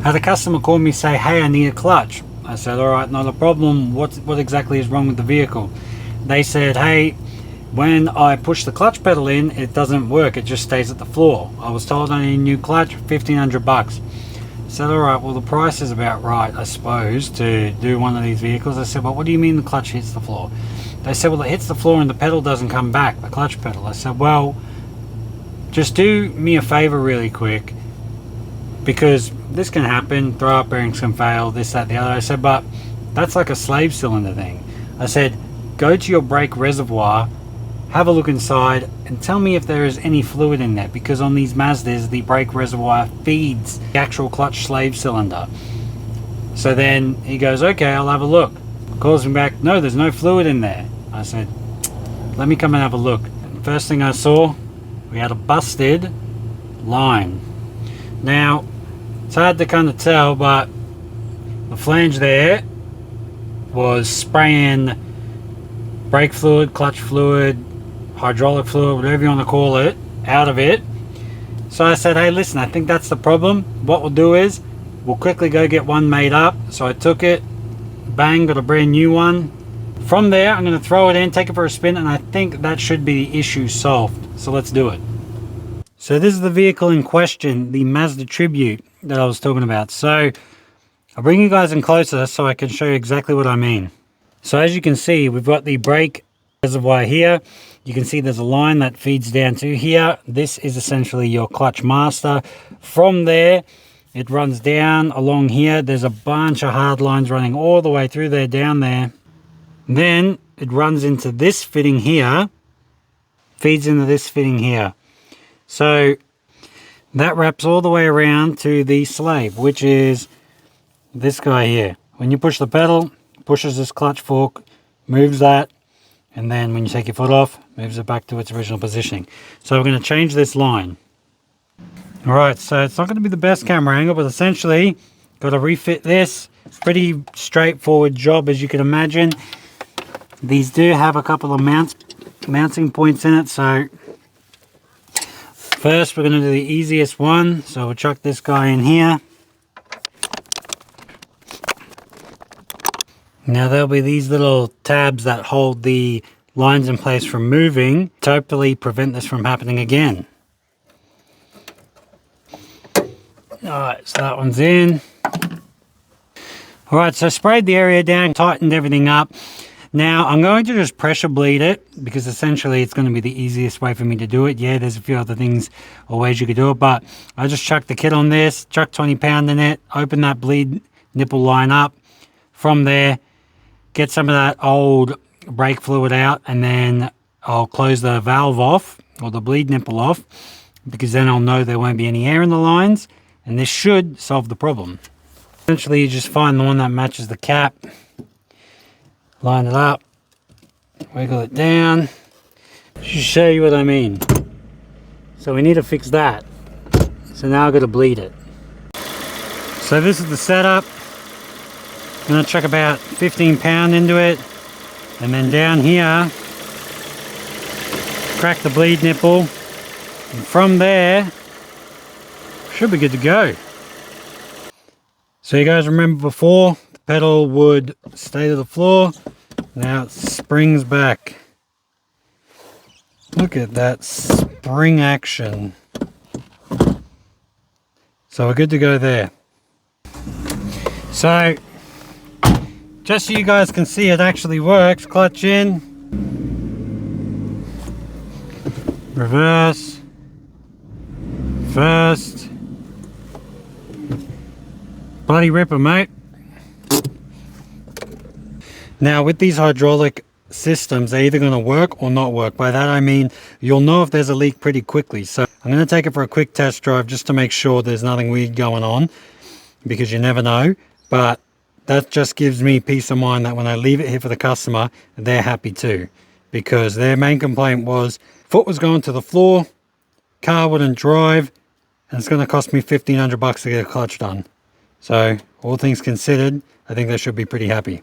had a customer call me, say, hey, I need a clutch. I said, all right, not a problem. What exactly is wrong with the vehicle? They said, hey, when I push the clutch pedal in, it doesn't work. It just stays at the floor. I was told I need a new clutch, 1,500 bucks. I said, all right, well, the price is about right, I suppose, to do one of these vehicles. I said, well, what do you mean the clutch hits the floor? They said, well, it hits the floor and the pedal doesn't come back, the clutch pedal. I said, well, just do me a favor really quick, because this can happen. Throw-up bearings can fail, this, that, the other. I said, but that's like a slave cylinder thing. I said, go to your brake reservoir, have a look inside, and tell me if there is any fluid in there, because on these Mazdas, the brake reservoir feeds the actual clutch slave cylinder. So then he goes, okay, I'll have a look. Calls me back, no, there's no fluid in there. I said, let me come and have a look. First thing I saw, we had a busted line. Now, it's hard to kind of tell, but the flange there was spraying brake fluid, clutch fluid, hydraulic fluid, whatever you want to call it, out of it. So I said, hey, listen, I think that's the problem. What we'll do is we'll quickly go get one made up. So I took it, bang, got a brand new one. From there, I'm going to throw it in, take it for a spin, and I think that should be the issue solved. So let's do it. So this is the vehicle in question, the Mazda Tribute that I was talking about. So I'll bring you guys in closer so I can show you exactly what I mean. So as you can see, we've got the brake reservoir here. You can see there's a line that feeds down to here. This is essentially your clutch master. From there, it runs down along here. There's a bunch of hard lines running all the way through there, down there. Then it runs into this fitting here, feeds into this fitting here. So that wraps all the way around to the slave, which is this guy here. When you push the pedal, pushes this clutch fork, moves that, and then when you take your foot off, moves it back to its original positioning. So we're going to change this line. Alright, so it's not going to be the best camera angle, but essentially got to refit this. Pretty straightforward job, as you can imagine. These do have a couple of mounting points in it, so first we're going to do the easiest one. So we'll chuck this guy in here. Now there'll be these little tabs that hold the lines in place from moving to hopefully prevent this from happening again. Alright, so that one's in. Alright, so sprayed the area down, tightened everything up. Now I'm going to just pressure bleed it, because essentially it's going to be the easiest way for me to do it. Yeah, there's a few other things or ways you could do it, but I just chucked the kit on this, chucked 20 pound in it, open that bleed nipple line up. From there, get some of that old brake fluid out, and then I'll close the valve off, or the bleed nipple off, because then I'll know there won't be any air in the lines, and this should solve the problem. Essentially, you just find the one that matches the cap, line it up, wiggle it down. Just show you what I mean. So we need to fix that. So now I've got to bleed it. So this is the setup. I'm going to chuck about 15 pound into it, and then down here crack the bleed nipple, and from there should be good to go. So you guys remember before, the pedal would stay to the floor, now it springs back. Look at that spring action. So we're good to go there. So just so you guys can see it actually works, clutch in, reverse, first, bloody ripper, mate. Now with these hydraulic systems, they're either going to work or not work. By that I mean you'll know if there's a leak pretty quickly. So I'm going to take it for a quick test drive just to make sure there's nothing weird going on, because you never know. But that just gives me peace of mind that when I leave it here for the customer, they're happy too, because their main complaint was foot was going to the floor, car wouldn't drive, and it's going to cost me 1,500 bucks to get a clutch done. So all things considered, I think they should be pretty happy.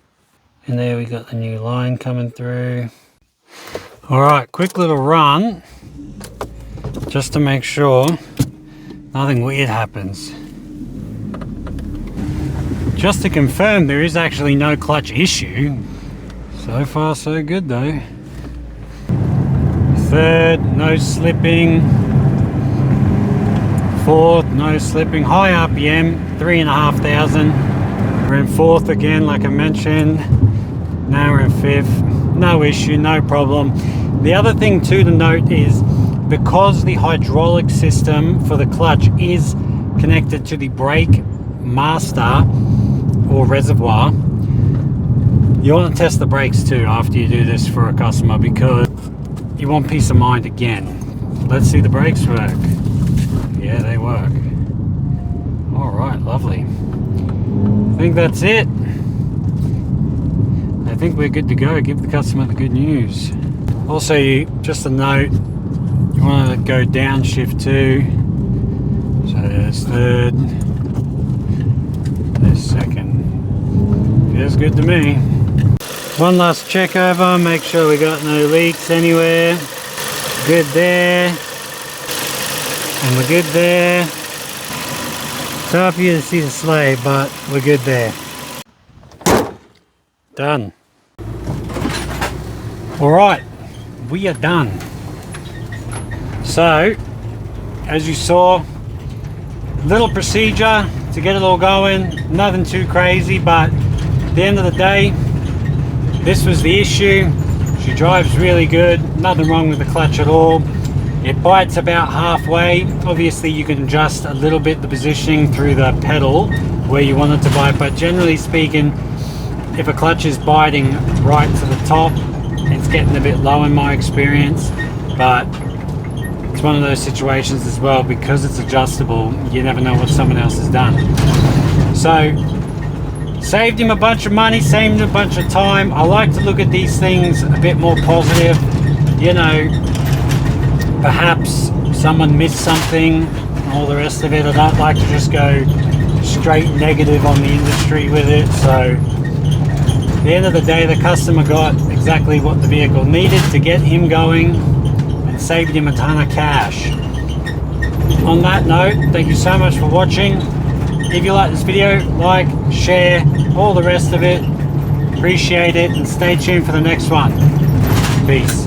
And there we got the new line coming through. All right, quick little run just to make sure nothing weird happens. Just to confirm, there is actually no clutch issue. So far so good though. Third, no slipping. Fourth, no slipping. High RPM, 3,500. We're in fourth again, like I mentioned. Now we're in fifth. No issue, no problem. The other thing too to note is, because the hydraulic system for the clutch is connected to the brake master or reservoir, you want to test the brakes too after you do this for a customer, because you want peace of mind again. Let's see the brakes work. Yeah, they work. All right, lovely. I think that's it. I think we're good to go. Give the customer the good news. Also, just a note, you want to go downshift too. So there's third, there's second. Feels good to me. One last check over, make sure we got no leaks anywhere. Good there. And we're good there. It's hard for you to see the sleigh, but we're good there. Done. Alright, we are done. So, as you saw, little procedure to get it all going, nothing too crazy, but at the end of the day, this was the issue. She drives really good, nothing wrong with the clutch at all. It bites about halfway. Obviously you can adjust a little bit the positioning through the pedal where you want it to bite, but generally speaking, if a clutch is biting right to the top, it's getting a bit low in my experience. But it's one of those situations as well, because it's adjustable, you never know what someone else has done. So saved him a bunch of money, saved him a bunch of time. I like to look at these things a bit more positive. You know, perhaps someone missed something, all the rest of it. I don't like to just go straight negative on the industry with it. So at the end of the day, the customer got exactly what the vehicle needed to get him going and saved him a ton of cash. On that note, thank you so much for watching. If you like this video, like, share, all the rest of it. Appreciate it, and stay tuned for the next one. Peace.